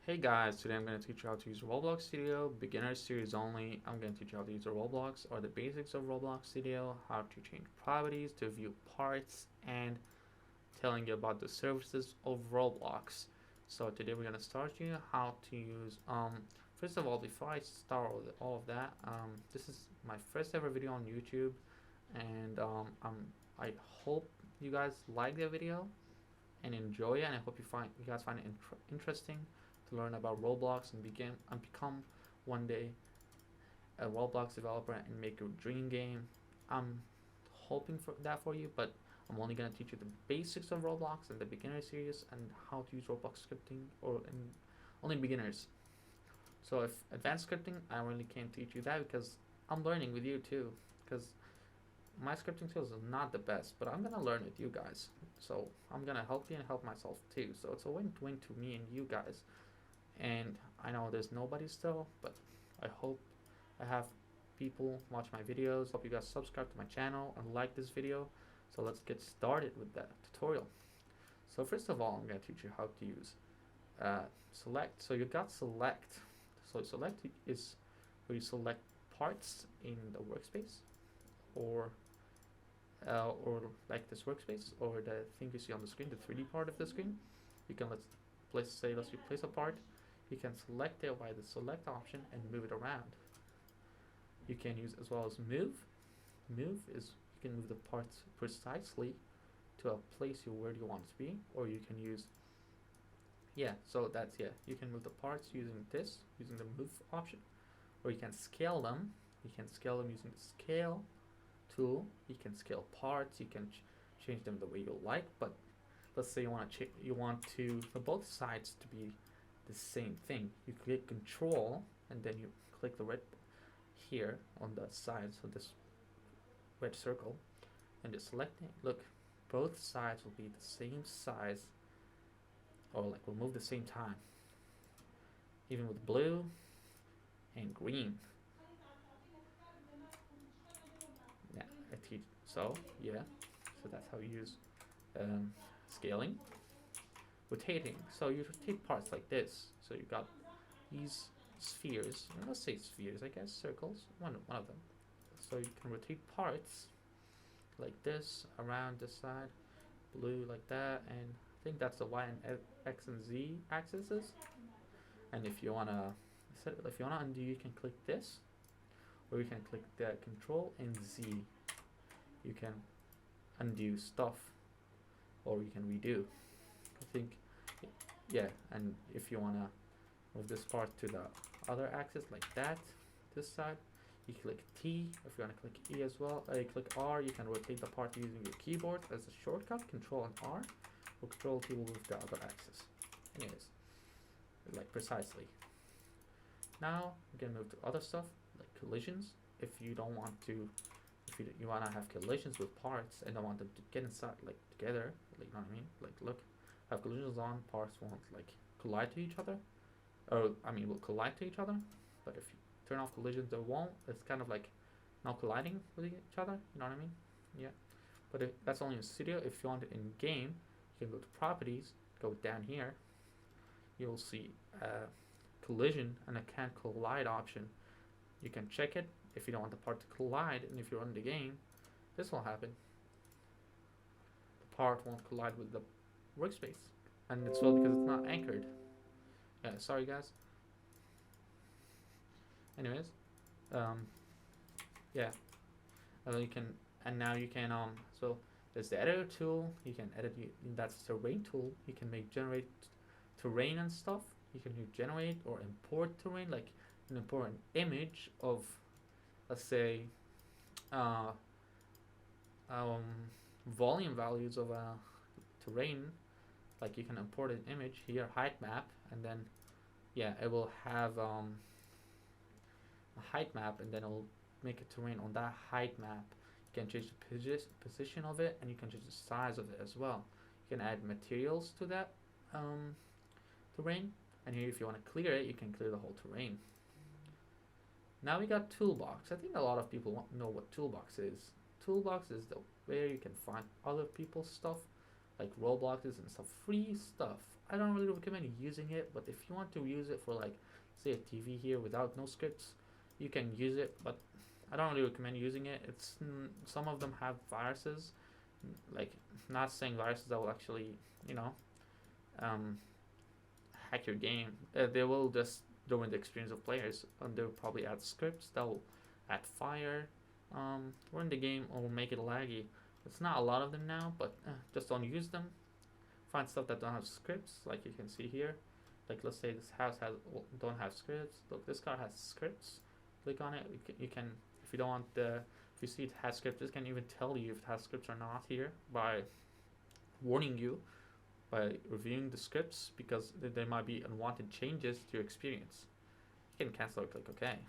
Hey guys, today I'm going to teach you how to use Roblox Studio, beginner series only. I'm going to teach you how to use the Roblox or the basics of Roblox Studio, how to change properties, to view parts, and telling you about the services of Roblox. So today we're going to start you how to use, first of all, before I start with all of that, this is my first ever video on YouTube, and I hope you guys like the video and enjoy it, and I hope you guys find it interesting to learn about Roblox and become one day a Roblox developer and make your dream game. I'm hoping for that for you, but I'm only gonna teach you the basics of Roblox and the beginner series and how to use Roblox scripting or in only beginners. So if advanced scripting, I really can't teach you that because I'm learning with you too. Because my scripting skills are not the best, but I'm gonna learn with you guys. So I'm gonna help you and help myself too. So it's a win-win to me and you guys. And I know there's nobody still, but I hope I have people watch my videos. Hope you guys subscribe to my channel and like this video. So let's get started with that tutorial. So first of all, I'm gonna teach you how to use select. So you got select. So select is where you select parts in the workspace, or like this workspace, or the thing you see on the screen, the 3D part of the screen. You can let's you place a part. You can select it by the select option and move it around. You can use as well as move. Move is you can move the parts precisely to a place where you want it to be, or you can use you can move the parts using the move option, or you can scale them. You can scale them using the scale tool. You can scale parts. You can change them the way you like. But let's say you want to for both sides to be the same thing. You click Control and then you click the red here on the sides of this red circle, and just select it. Look, both sides will be the same size, or like will move the same time. Even with blue and green. Yeah, I teach. So yeah, so that's how you use scaling. Rotating. So you rotate parts like this. So you got these spheres. Let's say spheres, I guess circles. One of them. So you can rotate parts like this around this side, blue like that, and I think that's the Y and X and Z axes. And if you wanna undo, you can click this, or you can click the Control and Z. You can undo stuff, or you can redo. I think, yeah. And if you wanna move this part to the other axis like that, this side, you click T. If you want to click E as well, you click R. You can rotate the part using your keyboard as a shortcut. Control and R, or Control T will move the other axis. Anyways, like precisely. Now we can move to other stuff like collisions. If you don't want to, if you want to have collisions with parts and don't want them to get inside like together, like you know what I mean? Like look, have collisions on, parts won't like collide to each other, or I mean will collide to each other. But if you turn off collisions, they won't. It's kind of like not colliding with each other. You know what I mean? Yeah. But that's only in Studio. If you want it in game, you can go to Properties, go down here. You'll see collision and a can't collide option. You can check it if you don't want the part to collide, and if you run the game, this will happen. The part won't collide with the workspace, and it's well because it's not anchored. Yeah, sorry guys. Anyways, yeah, you can, and now you can so there's the editor tool. You can edit. That's the terrain tool. You can generate terrain and stuff. You can generate or import terrain, like an import an image of, let's say, uh, um, volume values of a terrain. Like you can import an image here, height map, and then yeah, it will have a height map, and then it will make a terrain on that height map. You can change the position of it, and you can change the size of it as well. You can add materials to that terrain, and here if you want to clear it, you can clear the whole terrain. Now we got toolbox. I think a lot of people know what toolbox is. Toolbox is where you can find other people's stuff. like Robloxes and stuff, free stuff. I don't really recommend using it, but if you want to use it for like, say, a TV here without no scripts, you can use it. But I don't really recommend using it. It's some of them have viruses, like not saying viruses that will actually, you know, um, hack your game. They will just ruin the experience of players, and they'll probably add scripts that will add fire, ruin the game or make it laggy. It's not a lot of them now, but just don't use them. Find stuff that don't have scripts, like you can see here. Like let's say this house don't have scripts. Look, this car has scripts. Click on it. You can if you don't want the if you see it has scripts, it can even tell you if it has scripts or not here by warning you by reviewing the scripts because there might be unwanted changes to your experience. You can cancel or click OK.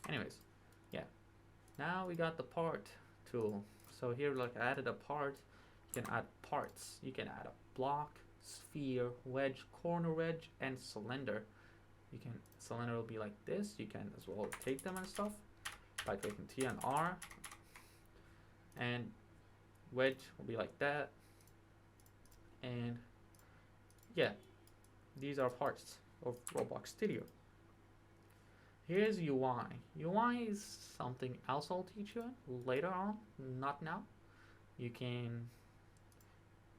Anyways, yeah. Now we got the part tool. So here, like I added a part. You can add parts. You can add a block, sphere, wedge, corner wedge, and cylinder. Cylinder will be like this. You can as well rotate them and stuff by clicking T and R. And wedge will be like that. And yeah, these are parts of Roblox Studio. Here's UI. UI is something else I'll teach you later on, not now. You can,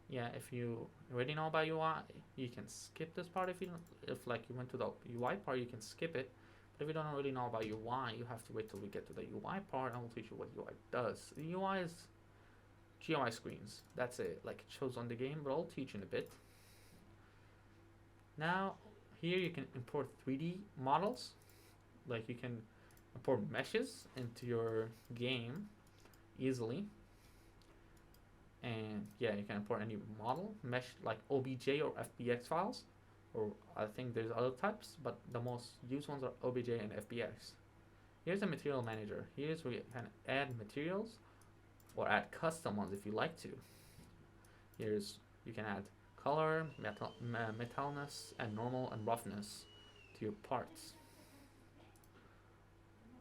yeah, if you already know about UI, you can skip this part. If like you went to the UI part, you can skip it. But if you don't really know about UI, you have to wait till we get to the UI part, and we'll teach you what UI does. The UI is GUI screens. That's it. Like it shows on the game, but I'll teach in a bit. Now, here you can import 3D models. Like you can import meshes into your game easily. And yeah, you can import any model, mesh like OBJ or FBX files. Or I think there's other types, but the most used ones are OBJ and FBX. Here's the material manager. Here's where you can add materials or add custom ones if you like to. Here's you can add color, metalness, and normal and roughness to your parts.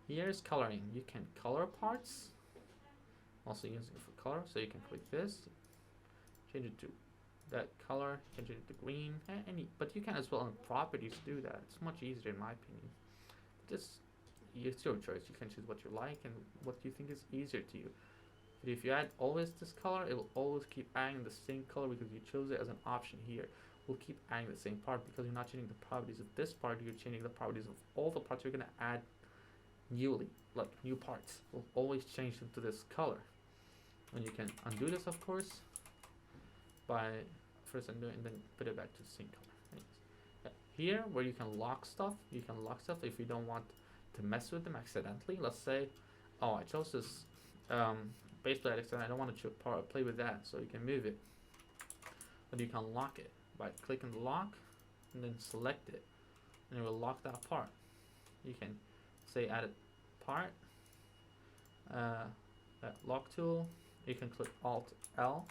Here's coloring. You can color parts. Also using it for color, so you can click this, change it to that color, change it to green, but you can as well in properties do that. It's much easier in my opinion. It's your choice. You can choose what you like and what you think is easier to you. But if you add always this color, it will always keep adding the same color because you chose it as an option here. We'll keep adding the same part because you're not changing the properties of this part, you're changing the properties of all the parts you're gonna add newly, like new parts. Will always change them to this color. And you can undo this, of course, by first undo and then put it back to the same color. Here, where you can lock stuff, if you don't want to mess with them accidentally. Let's say, oh, I chose this base plate accidentally. I don't want to play with that, so you can move it. But you can lock it by clicking the lock and then select it, and it will lock that part. You can say add a part, that lock tool. You can click Alt L.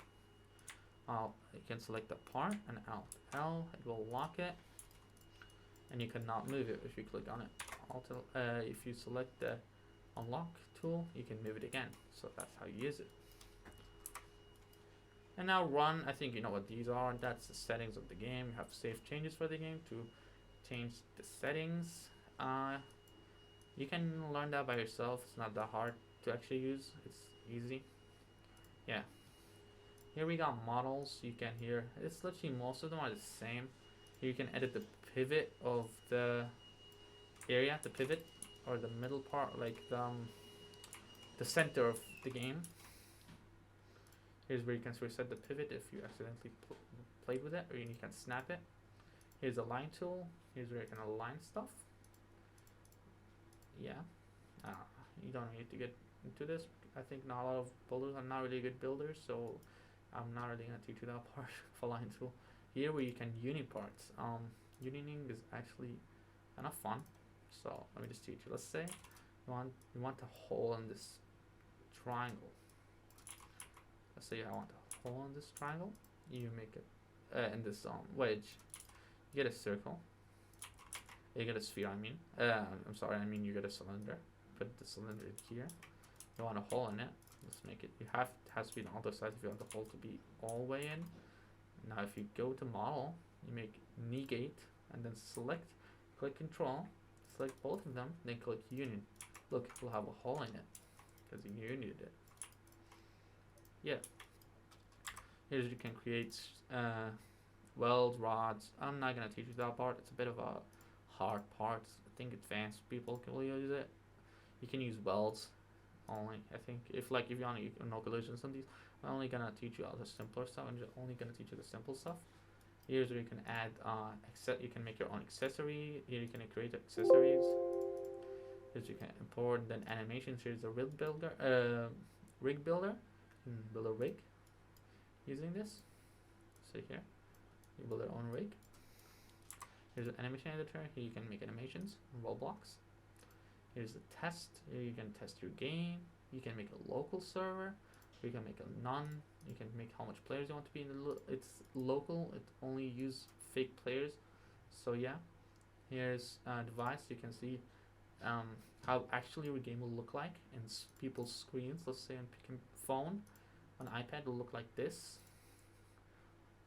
You can select the part and Alt L. It will lock it, and you cannot move it if you click on it. Alt L, if you select the unlock tool, you can move it again. So that's how you use it. And now run. I think you know what these are. That's the settings of the game. You have save changes for the game to change the settings. You can learn that by yourself. It's not that hard to actually use. It's easy. Yeah. Here we got models. You can hear it's literally most of them are the same. Here you can edit the pivot of the area, the pivot or the middle part, like the center of the game. Here's where you can reset the pivot if you accidentally played with it, or you can snap it. Here's the line tool. Here's where you can align stuff. Yeah. You don't need to get into this. I think not a lot of builders are not really good builders, so I'm not really gonna teach you that part of align tool. Here where you can uni parts. Unioning is actually kind of fun. So let me just teach you. Let's say you want a hole in this triangle. Let's say I want a hole in this triangle. You make it in this wedge. You get a circle. You get a sphere. I'm sorry. You get a cylinder. Put the cylinder here. You want a hole in it. Let's make it. It has to be on the other side if you want the hole to be all the way in. Now if you go to model, you make negate and then select, click control, select both of them, then click union. Look, it will have a hole in it because you unioned it. Yeah. Here's you can create welds, rods. I'm not gonna teach you that part. It's a bit of a hard part. I think advanced people can use it. You can use welds only. I think if you want to use no collisions on these, I'm only gonna teach you all the simpler stuff. I'm just only gonna teach you the simple stuff. Here's where you can add you can make your own accessory. Here you can create accessories. Here's you can import then animations. Here's the rig builder. Rig builder. You can build a rig using this. See here, you build your own rig. Here's an animation editor. Here you can make animations in Roblox. Here's the test. Here you can test your game. You can make a local server. You can make a none. You can make how much players you want to be in the. It's local. It only use fake players. So yeah. Here's a device. You can see how actually your game will look like in people's screens. Let's say on phone, on iPad will look like this.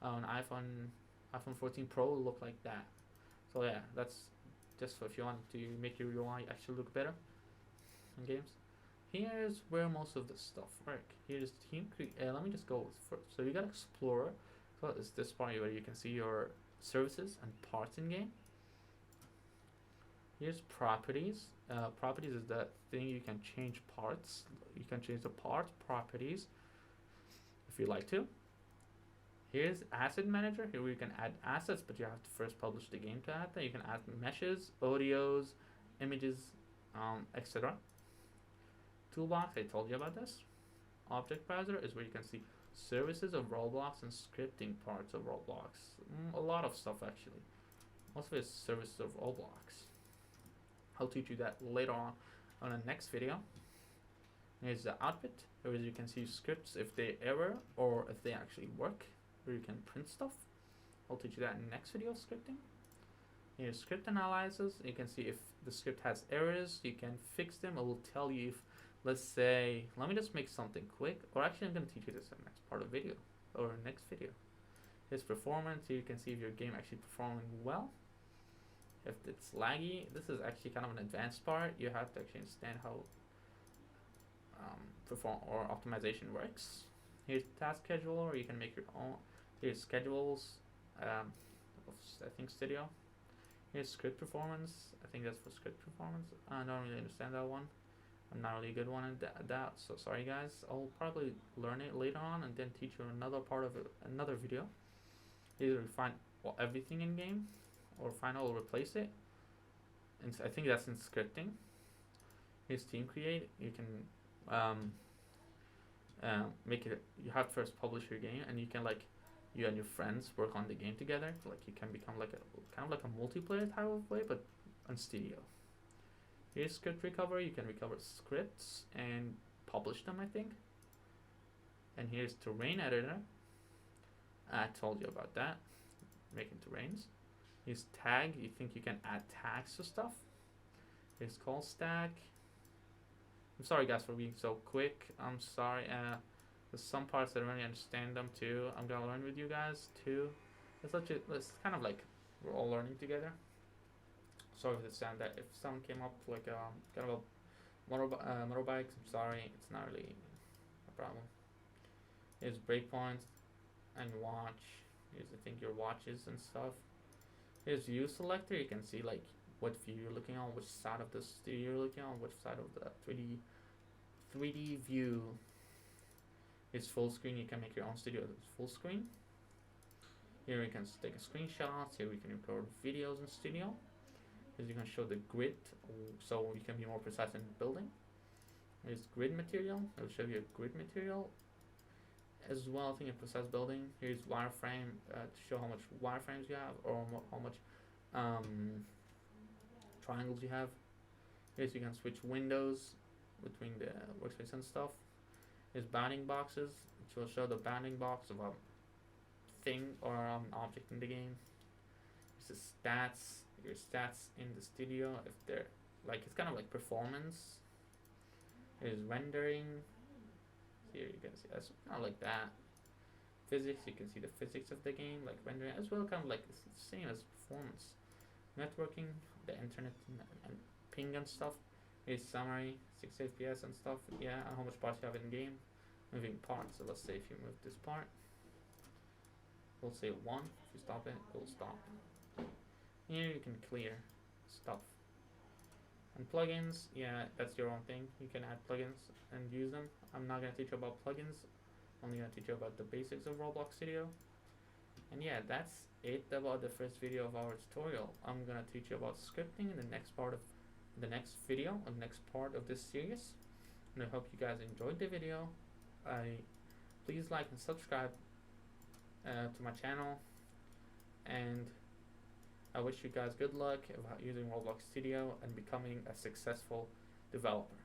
On iPhone 14 Pro will look like that. So yeah, that's just if you want to make your UI actually look better in games. Here's where most of the stuff work. Here's team let me just go first. So you got Explorer. So it's this part where you can see your services and parts in game. Here's properties. Properties is that thing you can change parts. You can change the part properties if you like to. Here's asset manager. Here we can add assets, but you have to first publish the game to add that. You can add meshes, audios, images, etc. Toolbox, I told you about this. Object browser is where you can see services of Roblox and scripting parts of Roblox. A lot of stuff actually. Most of it is services of Roblox. I'll teach you that later on the next video. Here's the output, where you can see scripts if they error or if they actually work, where you can print stuff. I'll teach you that in the next video, scripting. Here's script analysis. You can see if the script has errors, you can fix them. It will tell you if, let's say, let me just make something quick, or actually I'm going to teach you this in the next part of the video, or next video. Here's performance. Here you can see if your game actually performing well. If it's laggy, this is actually kind of an advanced part. You have to actually understand how perform or optimization works. Here's task scheduler. You can make your own. Here's schedules. I think Studio. Here's script performance. I think that's for script performance. I don't really understand that one. I'm not really a good one at that. So sorry guys. I'll probably learn it later on and then teach you another part of it, another video. Either find everything in game, or final will replace it. And so I think that's in scripting. Here's team create. You can make it. You have to first publish your game, and you can you and your friends work on the game together. You can become kind of like a multiplayer type of way, but on Studio. Here's script recovery. You can recover scripts and publish them, I think. And here's terrain editor. I told you about that. Making terrains. Here's tag. You think you can add tags to stuff. Here's call stack. I'm sorry guys for being so quick. I'm sorry. There's some parts that I don't really understand them too. I'm gonna learn with you guys too. It's kind of like we're all learning together. Sorry for the sound. That if someone came up kind of a motorbike, I'm sorry. It's not really a problem. Here's breakpoints and watch. Here's I think your watches and stuff. Here's view selector. You can see what view you're looking on, which side of the studio you're looking on, which side of the 3D view. Here's full screen. You can make your own studio full screen. Here you can take a screenshot. Here we can record videos in studio. Here you can show the grid, so you can be more precise in building. Here's grid material. It will show you a grid material as well. I think in precise building. Here's wireframe to show how much wireframes you have, or how much triangles you have. Here's you can switch windows between the workspace and stuff. Here's bounding boxes, which will show the bounding box of a thing or an object in the game. Here's the stats. Your stats in the studio, if they're it's kind of like performance. Here's rendering. here you can see that's kind of like that. Physics, you can see the physics of the game, like rendering as well, kind of like it's the same as performance. Networking, the internet and ping and stuff. Here's summary, 6 FPS and stuff. Yeah, and how much parts you have in game. Moving parts. So let's say if you move this part, we'll say 1. If you stop it, it will stop. Here you can clear stuff. And plugins, yeah, that's your own thing. You can add plugins and use them. I'm not gonna teach you about plugins. I'm only gonna teach you about the basics of Roblox Studio. And yeah, that's it about the first video of our tutorial. I'm gonna teach you about scripting in the next part of the next video, or the next part of this series. And I hope you guys enjoyed the video. Please like and subscribe to my channel, and I wish you guys good luck about using Roblox Studio and becoming a successful developer.